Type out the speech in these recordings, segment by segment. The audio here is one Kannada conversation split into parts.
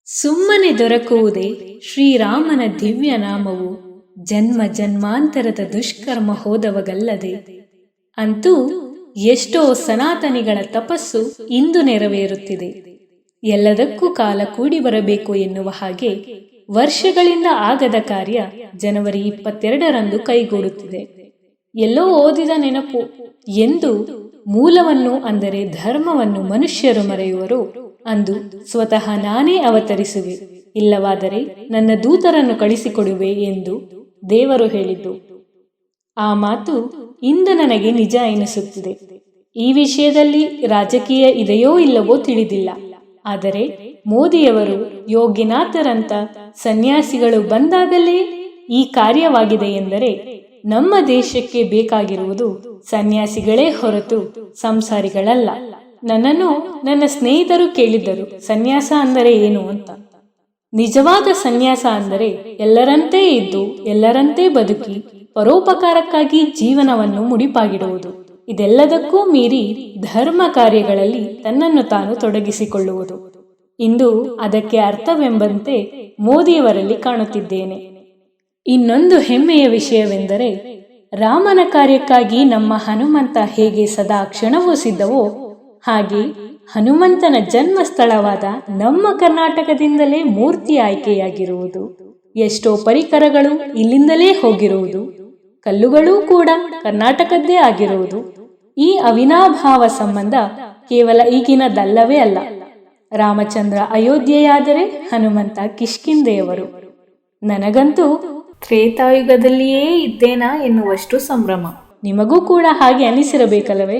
ಸುಮ್ಮನೆ ದೊರಕುವುದೇ ಶ್ರೀರಾಮನ ದಿವ್ಯ ನಾಮವು ಜನ್ಮ ಜನ್ಮಾಂತರದ ದುಷ್ಕರ್ಮ ಹೋದವಗಲ್ಲದೆ. ಅಂತೂ ಎಷ್ಟೋ ಸನಾತನಿಗಳ ತಪಸ್ಸು ಇಂದು ನೆರವೇರುತ್ತಿದೆ. ಎಲ್ಲದಕ್ಕೂ ಕಾಲ ಕೂಡಿ ಬರಬೇಕು ಎನ್ನುವ ಹಾಗೆ ವರ್ಷಗಳಿಂದ ಆಗದ ಕಾರ್ಯ ಜನವರಿ 22ರಂದು ಕೈಗೂಡುತ್ತಿದೆ. ಎಲ್ಲೋ ಓದಿದ ನೆನಪು ಎಂದು ಮೂಲವನ್ನು ಅಂದರೆ ಧರ್ಮವನ್ನು ಮನುಷ್ಯರು ಮರೆಯುವರು. ಅಂದು ಸ್ವತಃ ನಾನೇ ಅವತರಿಸುವೆ, ಇಲ್ಲವಾದರೆ ನನ್ನ ದೂತರನ್ನು ಕಳಿಸಿಕೊಡುವೆ ಎಂದು ದೇವರು ಹೇಳಿದ್ದು. ಆ ಮಾತು ಇಂದು ನನಗೆ ನಿಜ ಎನಿಸುತ್ತಿದೆ. ಈ ವಿಷಯದಲ್ಲಿ ರಾಜಕೀಯ ಇದೆಯೋ ಇಲ್ಲವೋ ತಿಳಿದಿಲ್ಲ. ಆದರೆ ಮೋದಿಯವರು, ಯೋಗಿನಾಥರಂತ ಸನ್ಯಾಸಿಗಳು ಬಂದಾಗಲೇ ಈ ಕಾರ್ಯವಾಗಿದೆ ಎಂದರೆ ನಮ್ಮ ದೇಶಕ್ಕೆ ಬೇಕಾಗಿರುವುದು ಸನ್ಯಾಸಿಗಳೇ ಹೊರತು ಸಂಸಾರಿಗಳಲ್ಲ. ನನ್ನನ್ನು ನನ್ನ ಸ್ನೇಹಿತರು ಕೇಳಿದ್ದರು, ಸನ್ಯಾಸ ಅಂದರೆ ಏನು ಅಂತ. ನಿಜವಾದ ಸನ್ಯಾಸ ಅಂದರೆ ಎಲ್ಲರಂತೆ ಇದ್ದು ಎಲ್ಲರಂತೆ ಬದುಕಿ ಪರೋಪಕಾರಕ್ಕಾಗಿ ಜೀವನವನ್ನು ಮುಡಿಪಾಗಿಡುವುದು. ಇದೆಲ್ಲದಕ್ಕೂ ಮೀರಿ ಧರ್ಮ ಕಾರ್ಯಗಳಲ್ಲಿ ತನ್ನನ್ನು ತಾನು ತೊಡಗಿಸಿಕೊಳ್ಳುವುದು. ಇಂದು ಅದಕ್ಕೆ ಅರ್ಥವೆಂಬಂತೆ ಮೋದಿಯವರಲ್ಲಿ ಕಾಣುತ್ತಿದ್ದೇನೆ. ಇನ್ನೊಂದು ಹೆಮ್ಮೆಯ ವಿಷಯವೆಂದರೆ ರಾಮನ ಕಾರ್ಯಕ್ಕಾಗಿ ನಮ್ಮ ಹನುಮಂತ ಹೇಗೆ ಸದಾ ಕ್ಷಣವೂ ಸಿದ್ಧವೋ ಹಾಗೆ ಹನುಮಂತನ ಜನ್ಮ ಸ್ಥಳವಾದ ನಮ್ಮ ಕರ್ನಾಟಕದಿಂದಲೇ ಮೂರ್ತಿ ಆಯ್ಕೆಯಾಗಿರುವುದು. ಎಷ್ಟೋ ಪರಿಕರಗಳು ಇಲ್ಲಿಂದಲೇ ಹೋಗಿರುವುದು, ಕಲ್ಲುಗಳೂ ಕೂಡ ಕರ್ನಾಟಕದ್ದೇ ಆಗಿರುವುದು. ಈ ಅವಿನಾಭಾವ ಸಂಬಂಧ ಕೇವಲ ಈಗಿನದಲ್ಲವೇ ಅಲ್ಲ. ರಾಮಚಂದ್ರ ಅಯೋಧ್ಯೆಯಾದರೆ ಹನುಮಂತ ಕಿಷ್ಕಿಂಧೆಯವರು. ನನಗಂತೂ ತ್ರೇತಾಯುಗದಲ್ಲಿಯೇ ಇದ್ದೇನಾ ಎನ್ನುವಷ್ಟು ಸಂಭ್ರಮ. ನಿಮಗೂ ಕೂಡ ಹಾಗೆ ಅನಿಸಿರಬೇಕಲ್ಲವೇ?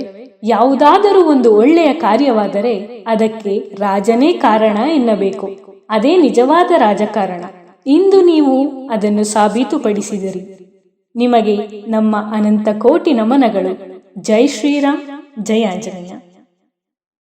ಯಾವುದಾದರೂ ಒಂದು ಒಳ್ಳೆಯ ಕಾರ್ಯವಾದರೆ ಅದಕ್ಕೆ ರಾಜನೇ ಕಾರಣ ಎನ್ನಬೇಕು. ಅದೇ ನಿಜವಾದ ರಾಜಕಾರಣ. ಇಂದು ನೀವು ಅದನ್ನು ಸಾಬೀತುಪಡಿಸಿದಿರಿ. ನಿಮಗೆ ನಮ್ಮ ಅನಂತ ಕೋಟಿ ನಮನಗಳು. ಜೈ ಶ್ರೀರಾಮ್, ಜೈ ಆಂಜನೇಯ.